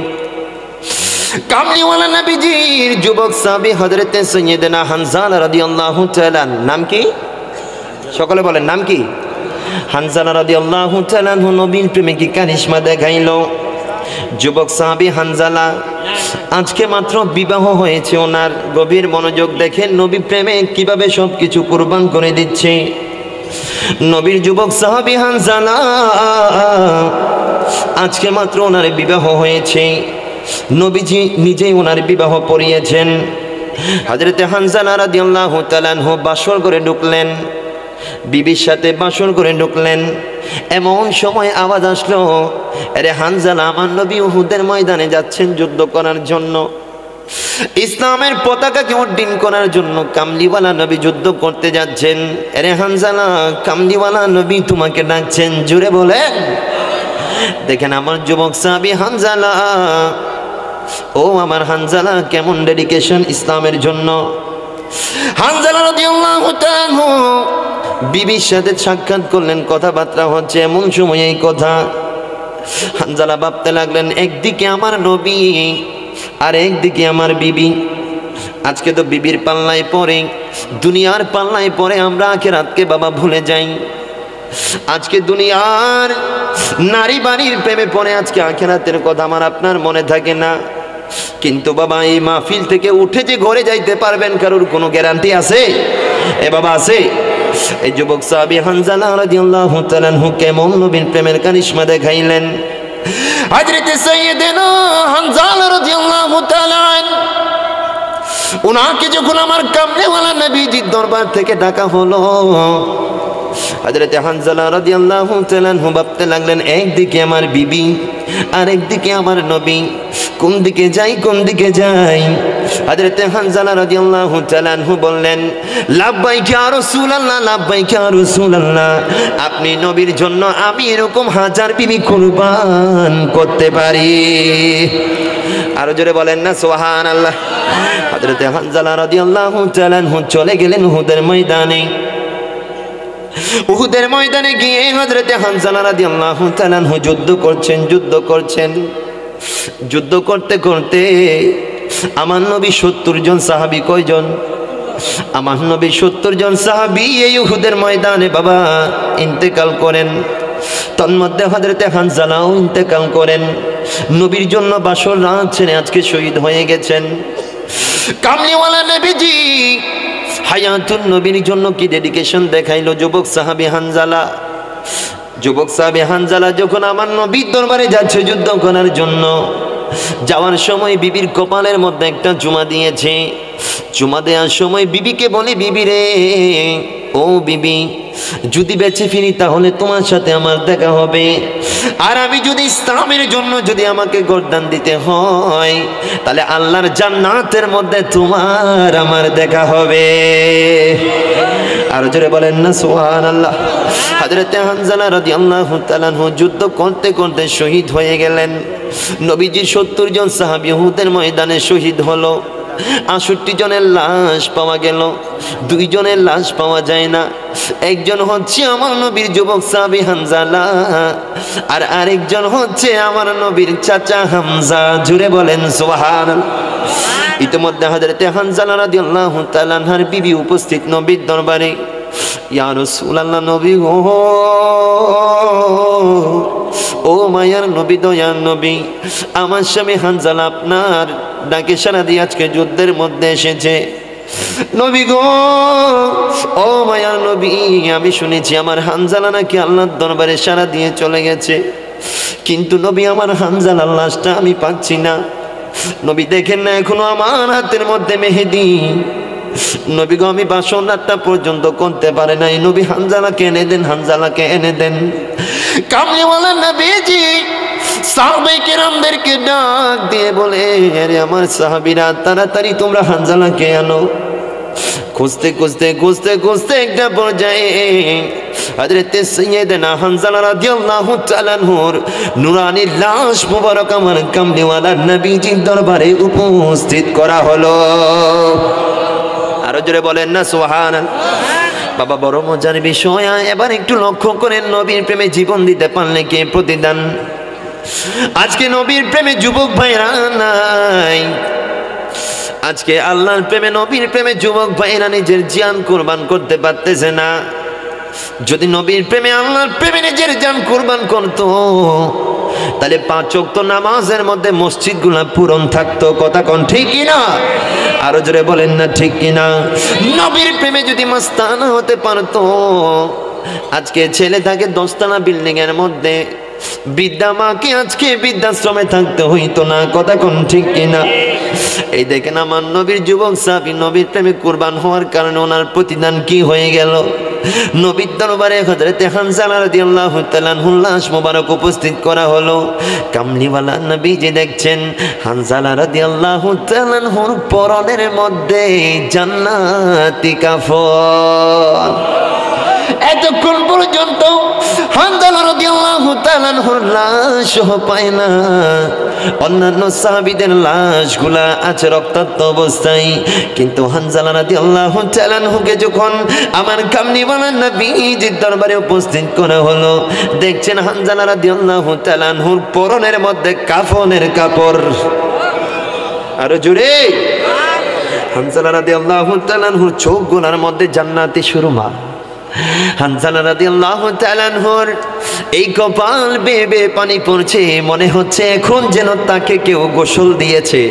কামলিওয়ালা নবীজির যুবক সাহাবী হযরতে সাইয়্যিদনা হানজালা রাদিয়াল্লাহু তাআলা, নাম কি? সকলে বলেন নাম কি? হানজালা রাদিয়াল্লাহু তাআলা নবীর প্রেমে কি কারিশমা দেখাইলো। যুবক সাহাবী হানজালা আজকে মাত্র বিবাহ হয়েছে ওনার। গভীর মনোযোগ দেখেন নবী প্রেমে কিভাবে সবকিছু কুরবান করে দিচ্ছে। নবীর যুবক সাহাবী হানজালা আজকে মাত্র ওনার বিবাহ হয়েছে, নবীজি নিজেই ওনার বিবাহ পড়িয়েছেন। হযরতে হানজালা রাদিয়াল্লাহু তাআলা বাসর করে ঢুকলেন, বিবির সাথে বাসর করে ঢুকলেন। এমন সময় আওয়াজ আসলো, আরে হানজালা, আমার নবী উহুদের ময়দানে যাচ্ছেন যুদ্ধ করার জন্য, ইসলামের পতাকাকে উড্ডীন করার জন্য কামলিওয়ালা নবী যুদ্ধ করতে যাচ্ছেন। আরে হানজালা, কামলিওয়ালা নবী তোমাকে ডাকছেন, জুড়ে বলেন। দেখেন আমার যুবক সাহাবী হানজালা, ও আমার হানজালা, কেমন ডেডিকেশন ইসলামের জন্য। হানজালা রাদিয়াল্লাহু তাআলা বিবির সাথে সাক্ষাৎ করলেন, কথাবার্তা হচ্ছে, এমন সময় এই কথা। হানজালা ভাবতে লাগলেন, একদিকে আমার নবী আর একদিকে আমার বিবি। আজকে তো বিবির পাল্লায় পড়ে, দুনিয়ার পাল্লায় পড়ে আমরা আখিরাতকে বাবা ভুলে যাই। আজকে দুনিয়ার নারী বাড়ির প্রেমে পড়ে আজকে আখিরাতের কথা আমার আপনার মনে থাকে না। কিন্তু বাবা এই মাহফিল থেকে উঠে যে ঘরে যাইতে পারবেন কারোর কোনো গ্যারান্টি আছে? এ বাবা আছে? এই যুবক সাহাবী হানজালা রাদিয়াল্লাহু তাআলা আনহু কেমন নবীর প্রেমের কারিশমা দেখাইলেন। হযরত সাইয়্যিদনা হানজালা রাদিয়াল্লাহু তাআলা উনাকে যখন আমার কামলিওয়ালা নবীজির দরবার থেকে ডাকা হলো, হযরত হানজালা রাদিয়াল্লাহু তাআলা আনহু ভাবতে লাগলেন, একদিকে আমার বিবি আর একদিকে আমার নবী, কোন দিকে যাই কোন দিকে যাই। হযরত হানজালা রাদিয়াল্লাহু তাআলা আনহু বললেন, লাব্বাইকা ইয়া রাসূলুল্লাহ, লাব্বাইকা ইয়া রাসূলুল্লাহ, আপনি নবীর জন্য আমি এরকম হাজার বিবি কুরবান করতে পারি। আরো জোরে বলেন না সুবহানাল্লাহ। হযরত হানজালা রাদিয়াল্লাহু তাআলা আনহু চলে গেলেন উহুদের ময়দানে। উহুদের ময়দানে গিয়ে হযরত হানজালা রাদিয়াল্লাহু তাআলা আনহু যুদ্ধ করছেন। যুদ্ধ করতে করতে আমার নবী 70 জন সাহাবী, কয়জন? আমার নবী 70 জন সাহাবী এই উহুদের ময়দানে বাবা ইন্তেকাল করেন। তন্মধ্যে হযরত হানজালাও ইন্তেকাল করেন। নবীর জন্য বাসর রাত ছেড়ে আজকে শহীদ হয়ে গেছেন। কামলিওয়ালা নবীজি হায়াতুন নবীর জন্য কি ডেডিকেশন দেখাইলো যুবক সাহাবী হানজালা। যুবক সাহাবী হানজালা যখন আমার নবীর দরবারে যাচ্ছে যুদ্ধ করার জন্য, যাওয়ার সময় বিবির কপালের মধ্যে একটা চুমা দিয়েছে। চুমা দেওয়ার সময় বিবিকে বলে, বিবি রে, ও বিবি, যদি বেঁচে ফিরি তাহলে তোমার সাথে আমার দেখা হবে, আর আমি যদি ইসলামের জন্য যদি আমাকে গর্দান দিতে হয় তাহলে আল্লাহর জান্নাতের মধ্যে তোমার আমার দেখা হবে। আর জোরে বলেন না সুবহানাল্লাহ। হযরত হানজালা রাদিয়াল্লাহু তাআলা আনহু যুদ্ধ করতে করতে শহীদ হয়ে গেলেন। নবীজি 70 জন সাহাবী উহুদের ময়দানে শহীদ হলো। 68 জনের লাশ পাওয়া গেল, 2 জনের লাশ পাওয়া যায় না। একজন হচ্ছে আমার নবীর যুবক সাহাবী হানজালা, আর আরেকজন হচ্ছে আমার নবীর চাচা হামজা। জুড়ে বলেন সুবহানাল্লাহ। ইতিমধ্যে হযরত হানজালা রাদিয়াল্লাহু তাআলা আনহার বিবি উপস্থিত নবীর দরবারে। ইয়া রাসূলুল্লাহ, নবী গো, ও মায়ার নবী, দয়ার নবী, আমার স্বামী হানজালা আপনার ডাকে সাড়া দিয়ে আজকে যুদ্ধের মধ্যে এসেছে। নবী গো, ও মায়ার নবী, আমি শুনেছি আমার হানজালা নাকি আল্লাহর দরবারে সাড়া দিয়ে চলে গেছে, কিন্তু নবী আমার হানজালার লাশটা আমি পাচ্ছি না। নবী দেখেন না এখনো আমার হাতের মধ্যে মেহেদি। নবী গো, আমি বাসন রাতটা পর্যন্ত করতে পারে নাই, নবী হানজালাকে এনে দেন, হানজালাকে এনে দেন। কামলিওয়ালা নবীজি সাহাবায়ে কেরামদেরকে ডাক দিয়ে বলে, আরে আমার সাহাবীরা, তাড়াতাড়ি তোমরা হানজালাকে আনো। খুঁজতে খুঁজতে খুঁজতে খুঁজতে একটা পর্যায়ে হযরত সাইয়্যিদনা হানজালা রাদিয়াল্লাহু তাআলা আনহুর নূরানী লাশ মুবারক আমার কামলিওয়ালা নবীজির দরবারে উপস্থিত করা হলো। আরো জোরে বলেন না সুবহানাল্লাহ। বাবা বড় মজার বিষয়। এবার একটু লক্ষ্য করেন, নবীর প্রেমে জীবন দিতে পারলে কে প্রতিদান। আজকে নবীর প্রেমে যুবক ভাইরা নাই। আজকে আল্লাহর প্রেমে, নবীর প্রেমে যুবক ভাইরা নিজের জান কুরবান করতে পারতেছে না। যদি নবীর প্রেমে, আল্লাহর প্রেমে নিজের জান কুরবান করতো তাহলে 5 ওয়াক্ত নামাজের মধ্যে মসজিদগুলো পূরণ থাকতো। কথা কোন ঠিক কিনা? আরো জোরে বলেন না ঠিক কিনা? নবীর প্রেমে যদি মাস্তানা হতে পারতো, আজকে ছেলে থাকে 10 তলা বিল্ডিং এর মধ্যে, বৃদ্ধা মাকে আজকে বৃদ্ধাশ্রমে থাকতে হইতো না। কথা কোন ঠিক কিনা? এই দেখেন আমার নবীর যুবক সাহাবী নবীর প্রেমে কুরবান হওয়ার কারণে ওনার প্রতিদান কি হয়ে গেল? নবীর দরবারে হযরতে হানজালা রাদিয়াল্লাহু তাআলা আনহুর লাশ মোবারক উপস্থিত করা হলো। কামলিওয়ালা নবীজি দেখছেন হানজালা রাদিয়াল্লাহু তাআলা আনহুর পরনের মধ্যে জান্নাতি কাফন। এতক্ষণ পর্যন্ত হানজালা রাদিয়াল্লাহু তাআলা আনহুর লাশ পায় না, অন্যান্য সাহাবীদের লাশগুলা আছে রক্তাক্ত অবস্থায়, কিন্তু হানজালা রাদিয়াল্লাহু তাআলা আনহুকে যখন আমার কামলিওয়ালা নবীজির দরবারে উপস্থিত করা হলো, দেখছেন হানজালা রাদিয়াল্লাহু তাআলা আনহুর পরনের মধ্যে কাফনের কাপড়। আরো জোরে, হানজালা রাদিয়াল্লাহু তাআলা আনহুর চোখগুলোর মধ্যে জান্নাতি সুরমা। হানজালা রাদিয়াল্লাহু তাআলা আনহুর এই কপাল বেয়ে বেয়ে পানি পড়ছে, মনে হচ্ছে এখন যেন তাকে কেউ গোসল দিয়েছে।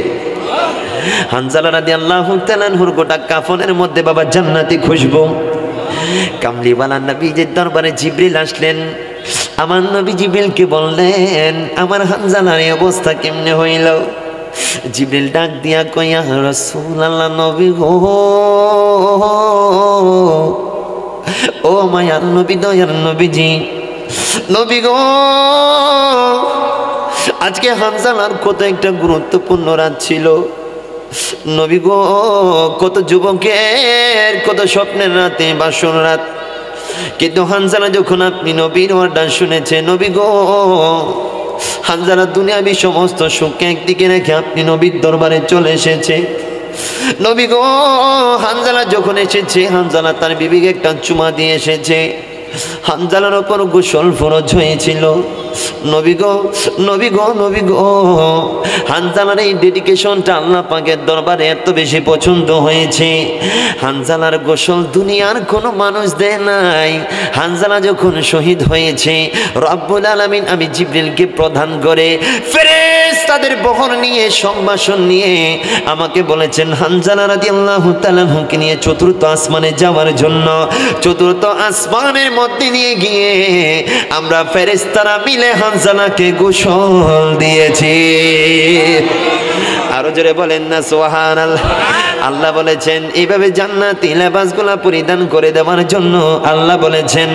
হানজালা রাদিয়াল্লাহু তাআলা আনহুর গোটা কাফনের মধ্যে বাবা জান্নাতি খুশবু। কামলিওয়ালা নবীজির দরবারে জিবরিল আসলেন। আমার নবী জিবরিলকে বললেন, আমার হানজালার এই অবস্থা কেমনে হইল? জিবরিল ডাক দিয়া কই, ইয়া রাসূলুল্লাহ, নবী গো, ও মায়ার নবী, দয়ার নবীজি, নবী গো, আজকে হানজালার কত একটা গুরুত্বপূর্ণ রাত ছিল। নবী গো, কত যুবকের কত স্বপ্নের রাতে বাসর রাত, কিন্তু হানজালা যখন আপনি নবীর ওয়ার্ডটা শুনেছে, নবী গো, হানজালা দুনিয়াবি সমস্ত সুখকে একদিকে রেখে আপনি নবীর দরবারে চলে এসেছে। নবী গো, হানজালা যখন এসেছে, হানজালা তার বিবিকে একটা চুমা দিয়ে এসেছে। হানজালার ওপর গোসল ফরজ হয়েছিল। নবী গো, নবী গো, নবী গো, হানজালার এই ডেডিকেশনটা আল্লাহ পাকের দরবারে এত বেশি পছন্দ হয়েছে। হানজালার গোসল দুনিয়ার কোনো মানুষ দেয় নাই। হানজালা যখন শহীদ হয়েছে, রব্বুল আলামিন আমি জিবরিলকে প্রদান করে ফেরেশতাদের বহর নিয়ে সম্ভাষণ নিয়ে আমাকে বলেছেন হানজালা রাদিয়াল্লাহু তাআলা আনহুকে নিয়ে চতুর্থ আসমানে যাওয়ার জন্য। চতুর্থ আসমানের মধ্যে নিয়ে গিয়ে আমরা ফেরেশতারা মিলে হানজালাকে গোসল দিয়েছি। আরো জোরে বলেন না সুবহানাল্লাহ। আল্লাহ বলেছেন এইভাবে জান্নাতি লেবাসগুলা পরিধান করে দেওয়ার জন্য আল্লাহ বলেছেন,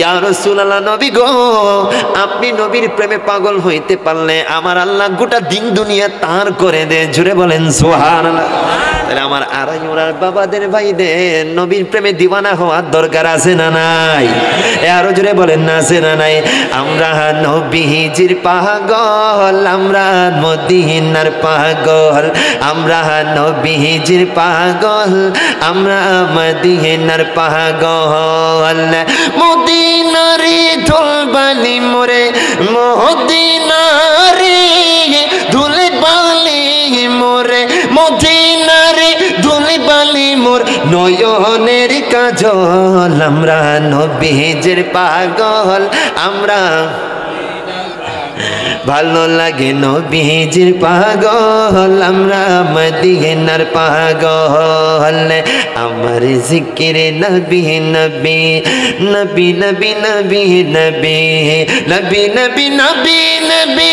ইয়া রাসূলুল্লাহ, নবী গো, আপনি নবীর প্রেমে পাগল হইতে পারলে আমার আল্লাহ গোটা দিন দুনিয়া তার করে দে। জোরে বলেন সুবহানাল্লাহ। তাহলে আমার আড়াইউরার বাবাদের ভাইদের নবীর প্রেমে দিওয়ানা হওয়ার দরকার আছে না নাই? আরো জোরে বলেন না আছে না নাই? আমরা নবীজির পাগল, আমরা মদিনার পাগল, আমরা নবীজির পাগল, আমরা মদিনার পাগল। মদিনারে ধুলবালি মোরে, মদিনারে ধুলবালি মোরে, মদিনারে ধুলবালি মোর নয়নের কাজল। আমরা নবীজির পাগল, আমরা ভালো লাগে নবীজির পাগল, আমরা মদিনার পাগল। আমার জিকিরে নবী নবী, নবী নবী নবী নবী, নবী নবী নবী নবী,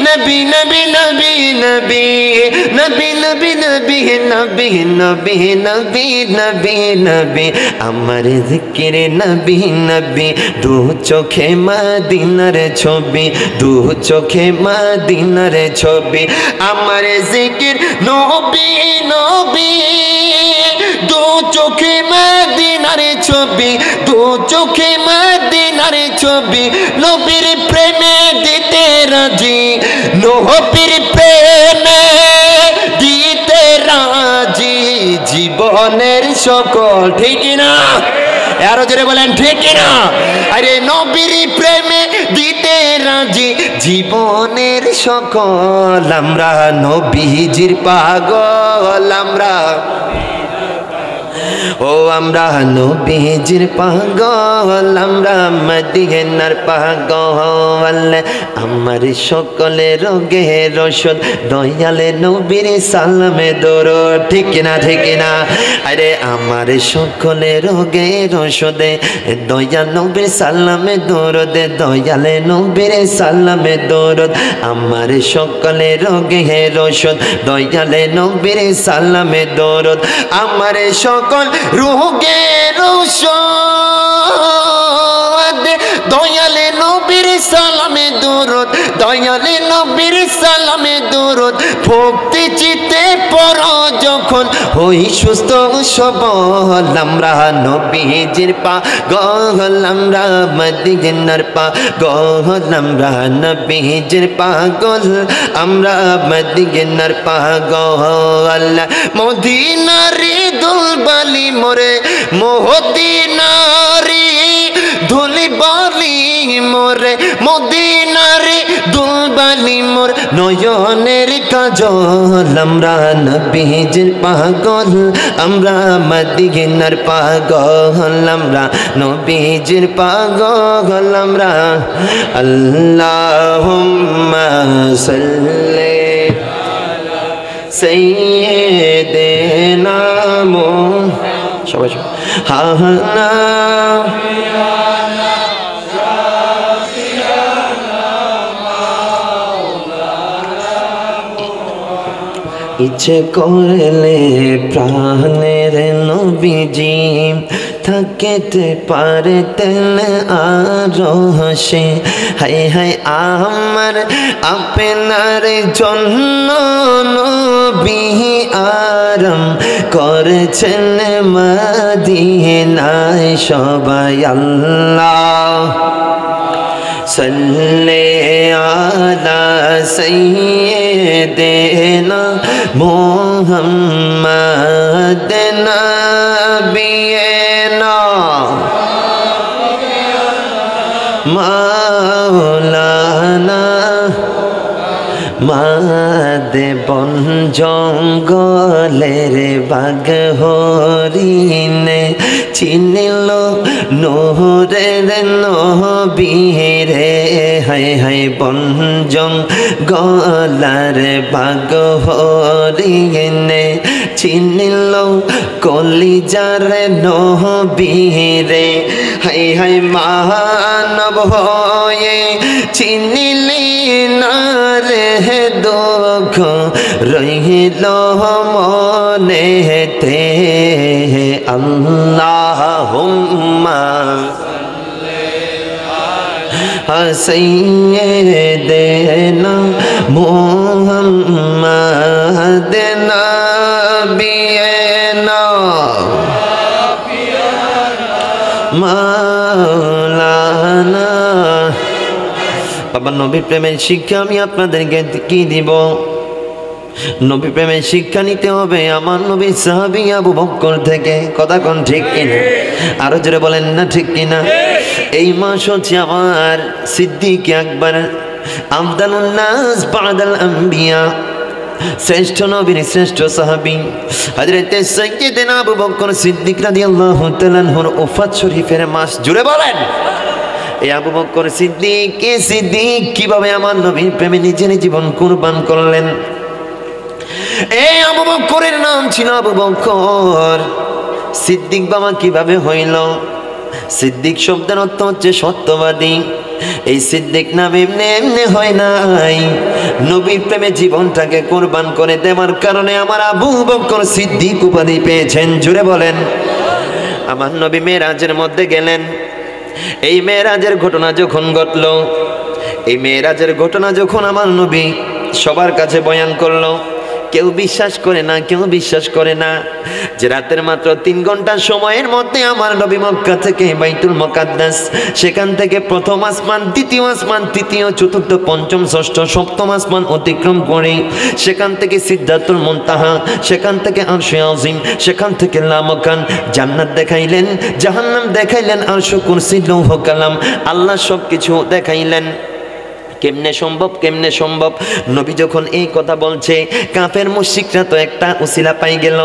নবী নবী নবী নবী, নবী নবী নবী নবী, নবী নবী নবী নবী। আমার জিকিরে নবী নবী, দু চোখে মদিনার ছবি, দু চোখে মদিনার ছবি। আমার জিকির নবী নবী, দু চোখে মদিনার ছবি, দু চোখে মদিনার ছবি। নবীর প্রেমে দিতে রাজি, নবীর প্রেমে দিতে রাজি, জীবনের সকল। ঠিক না? আরো জোরে বলেন ঠিক না? আরে নবীর প্রেমে দিতে রাজি, জীবনের সকল। আমরা নবীজির পাগল, আমরা ও আমরা নবীজির পাগল, আমরা মদিনার পাগল। আমার সকলে রোগে রসদ দয়ালে নবীর সালামে দরুদ। ঠিক না? ঠিক না? আরে আমার সকলে রোগে রসদে দয়াল নবীর সালামে দরুদ, দয়ালে নবীর সালামে দরুদ। আমার সকলে রোগে রসদ দয়ালে নবীর সালামে দরুদ। আমার সকল রোগের ঔষধ দয়ালে নবীর সালামে দুরূদ দয়ালে নবীর সালামে দুরূদ ভক্তি চিতে পড়ো যখন হই সুস্থ সবল আমরা নবীজির পাগল আমরা মদিনার পাগল আমরা নবীজির পাগল আমরা মদিনার পাগল মদিনারি দুলবালি মোরে মদিনারি ধুলিবালি মোরে মদিনারি দুলবালি মোর নয়নের কাজল আমরা নবীজির পাগল আমরা মদিনার পাগল আমরা নবীজির পাগল আমরা আল্লাহুম্মা সাল্লি আলা সাইয়্যিদিনা সবাই হানা ইচ্ছে করলে প্রাণের নবীজি থাকিতে পারতেন আরো সে হাই হাই আমার আপনার জন্য নবী আরাম করেছেন মদিনায় সবাই আল্লাহ সাল্লি আলা সাইয়্যিদিনা মুহাম্মাদ নাবিয়িনা মাওলানা মাদে বন জঙ্গলের বাঘ হরিণে চিনিল নোহরের নবীরে হায় হায় বন জঙ্গলার বাঘ হরিণে চিনিল কলিজার নবীরে হায় হায় মানব হয়ে চিনিলি না রে দুঃখ রহিল মনেতে আল্লাহুম্মা সাইয়্যিদিনা মুহাম্মাদ নাবিয়িনা মাওলানা। বাবা নবীর প্রেমের শিক্ষা আমি আপনাদেরকে কি দিব? নবী প্রেমের শিক্ষা নিতে হবে আমার নবীর সাহাবী আবু বকর থেকে। কথা কোন ঠিক কিনা? আরো জোরে বলেন না ঠিক কিনা? এই মাস হচ্ছে আমার সিদ্দিক আকবর আফদালুন নাস বাদাল আম্বিয়া, শ্রেষ্ঠ নবীর শ্রেষ্ঠ সাহাবী হযরত সাইয়্যিদনা আবু বকর সিদ্দিক রাদিয়াল্লাহু তাআলা আনহুর ওফাত শরীফের মাস। জুড়ে বলেন এই আবু বকর সিদ্দিক কিভাবে আমার নবীর প্রেমে নিজের জীবন কুরবান করলেন। এই আবু বকরের নাম ছিল আবু বকর। সিদ্দিক বাবা কিভাবে হইল? সিদ্দিক শব্দের অর্থ হচ্ছে সত্যবাদী। এই সিদ্দিক নাম এমনি এমনি হয় নাই, নবীর প্রেমে জীবনটাকে কোরবান করে দেওয়ার কারণে আমার আবু বকর সিদ্দিক উপাধি পেয়েছেন। জুড়ে বলেন। আমার নবী মেরাজের মধ্যে গেলেন। এই মেরাজের ঘটনা যখন ঘটল, এই মেরাজের ঘটনা যখন আমার নবী সবার কাছে বয়ান করলো, কেউ বিশ্বাস করে না, কেউ বিশ্বাস করে না যে রাতের মাত্র 3 ঘন্টা সময়ের মধ্যে আমার নবী মক্কা থেকে বাইতুল মুকাদ্দাস, সেখান থেকে প্রথম আসমান, দ্বিতীয় আসমান, তৃতীয়, চতুর্থ, পঞ্চম, ষষ্ঠ, সপ্তম আসমান অতিক্রম করে সেখান থেকে সিদরাতুল মুনতাহা, সেখান থেকে আরশে আযীম, সেখান থেকে লামাকান, জান্নাত দেখাইলেন, জাহান্নাম দেখাইলেন, আরশ, কুরসি, লৌহ কালাম, আল্লাহ সব কিছু দেখাইলেন। কেমনে সম্ভব, কেমনে সম্ভব? নবী যখন এই কথা বলছে, কাফের মুশরিকরা তো একটা উসিলা পাই গেল।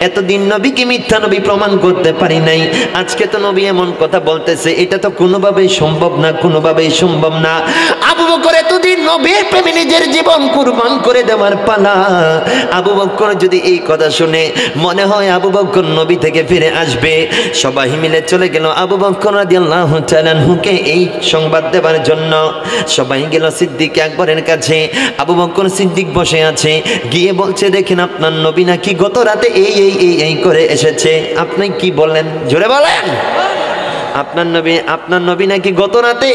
এতদিন নবীকে মিথ্যা নবী প্রমাণ করতে পারি নাই, আজকে তো নবী এমন কথা বলতেছে, এটা তো কোনোভাবেই সম্ভব না, কোনোভাবেই সম্ভব না। আবু বকর এতদিন নবীর প্রেমে নিজের জীবন কুরবান করে দেওয়ার পালা। আবু বকর যদি এই কথা শুনে মনে হয় আবু বকর নবী থেকে ফিরে আসবে, সবাই মিলে চলে গেল আবু বকর রাদিয়াল্লাহু তাআলা আনহুকে এই সংবাদ দেওয়ার জন্য। সবাই গেল সিদ্দিক আকবরের কাছে। আবু বকর সিদ্দিক বসে আছে, গিয়ে বলছে দেখেন আপনার নবী নাকি গত রাতে এই করে এসেছে। আপনি কি বলেন, জোরে বলেন। আপনার নবী নাকি গত রাতে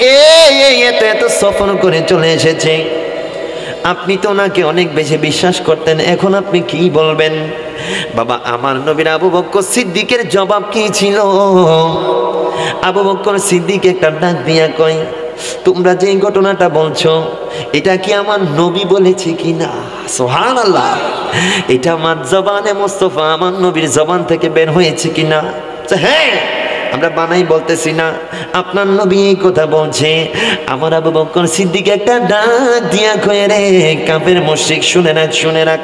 এত সফর করে চলে এসেছে। আপনি তো ওনাকে অনেক বেশি বিশ্বাস করতেন, এখন আপনি কি বলবেন? বাবা, আমার নবীর আবু বকর সিদ্দিকের জবাব কি ছিল? আবু বকর সিদ্দিক একটা ডাক দিয়া কয়, তোমরা যে ঘটনাটা বলছো এটা কি আমার নবী বলেছে কিনা? সুবহানাল্লাহ। এটা আমার জবানে মুস্তাফা, আমার নবীর জবান থেকে বের হয়েছে কিনা? হ্যাঁ, আমরা বানাই বলতেছি না, আপনার নবী এই কথা বলছে। আমার আবু বকর সিদ্দিক একটা ডাক দিয়া কয়ে, রে কাফের মুশরিক শুনে রাখ,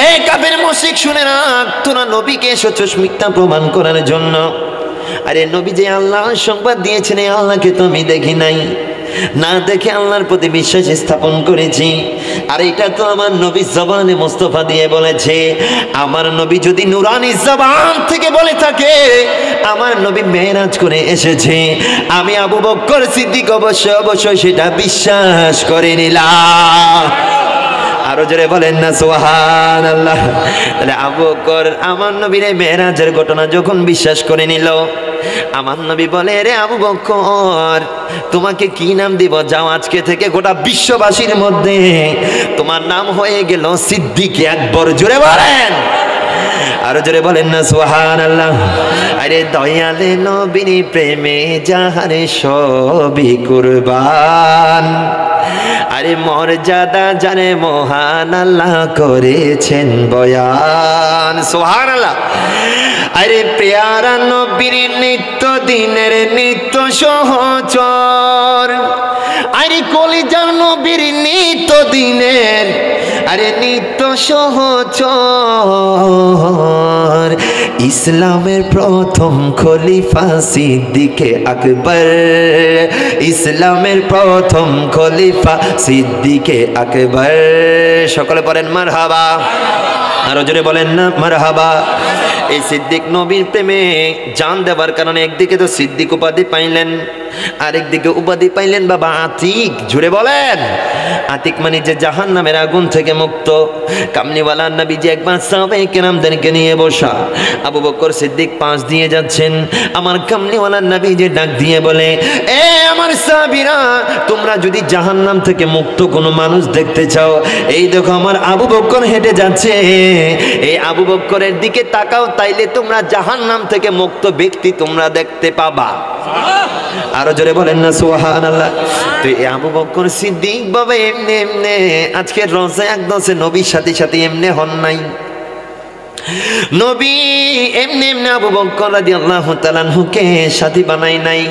এই কাফের মুশরিক শুনে রাখ, তোরা নবীকে এসেছিস মিথ্যা প্রমাণ করার জন্য। আরে নবী যে আল্লাহ সংবাদ দিয়েছেন, এই আল্লাহকে তো আমি দেখি নাই, না দেখে আল্লাহর প্রতি বিশ্বাস স্থাপন করেছি। আর এটা তো আমার নবী জবানে মুস্তাফা দিয়ে বলেছে। আমার নবী যদি নুরানি জবান থেকে বলে থাকে আমার নবী মেরাজ করে এসেছে, আমি আবু বকর সিদ্দিক অবশ্যই সেটা বিশ্বাস করে নিলাম। আরো জোরে বলেন না সুবহানাল্লাহ। তাহলে আবু বকর আমার নবীর মেরাজের ঘটনা যখন বিশ্বাস করে নিল, আমার নবী বলে, রে আবু বকর তোমাকে কি নাম দিব? যাও, আজকে থেকে গোটা বিশ্ববাসীর মধ্যে তোমার নাম হয়ে গেল সিদ্দিক আকবর। জোরে বলেন, আরো জোরে বলেন না সুবহানাল্লাহ। আরে দয়ালে নবীর প্রেমে যাহারে সবই কুরবান, আরে মর্যাদা জানে মহান আল্লাহ করেছেন বয়ান। সুবহানাল্লাহ। আরে পেয়ারা নবীর নিত্য দিনের নিত্য সহচর, আরে কলিজার নবীর নিত্য দিনের আরে নিত্য সহচর, ইসলামের প্রথম খলিফা সিদ্দিকে আকবর, ইসলামের প্রথম খলিফা সিদ্দিকে আকবর। সকলে বলেন মারহাবা, আরো জোরে বলেন না মারহাবা। এই সিদ্দিক নবীর প্রেমে জান দেবার কারণে একদিকে তো সিদ্দিক উপাধি পাইলেন, আরেকদিকে উপাধি পাইলেন বাবা আতিক। জুড়ে বলেন, আতিক মানে যে জাহান্নামের আগুন থেকে মুক্ত। কামলিওয়ালা নবী যে একবার সাহাবায়ে কেরামদেরকে নিয়ে বসা, আবু বকর সিদ্দিক পাশ দিয়ে যাচ্ছেন, আমার কামলিওয়ালা নবী যে ডাক দিয়ে বলে, এ আমার সাহাবীরা, তোমরা যদি জাহান্নাম থেকে মুক্ত কোনো মানুষ দেখতে চাও, এই দেখো আমার আবু বকর হেঁটে যাচ্ছে, এই আবু বকরের দিকে তাকাও, তাইলে তোমরা জাহান্নাম থেকে মুক্ত ব্যক্তি তোমরা দেখতে পাবা। আরো জোরে বলেন না সুবহানাল্লাহ। তো এই আবু বকর সিদ্দিক বাবা এমনি আজকে রোজা একদমে নবীর সাথে সাথে এমনি হন নাই। নবী এমনি আবু বকর রাদিয়াল্লাহু তাআলা আনহুকে সাথী বানাই নাই।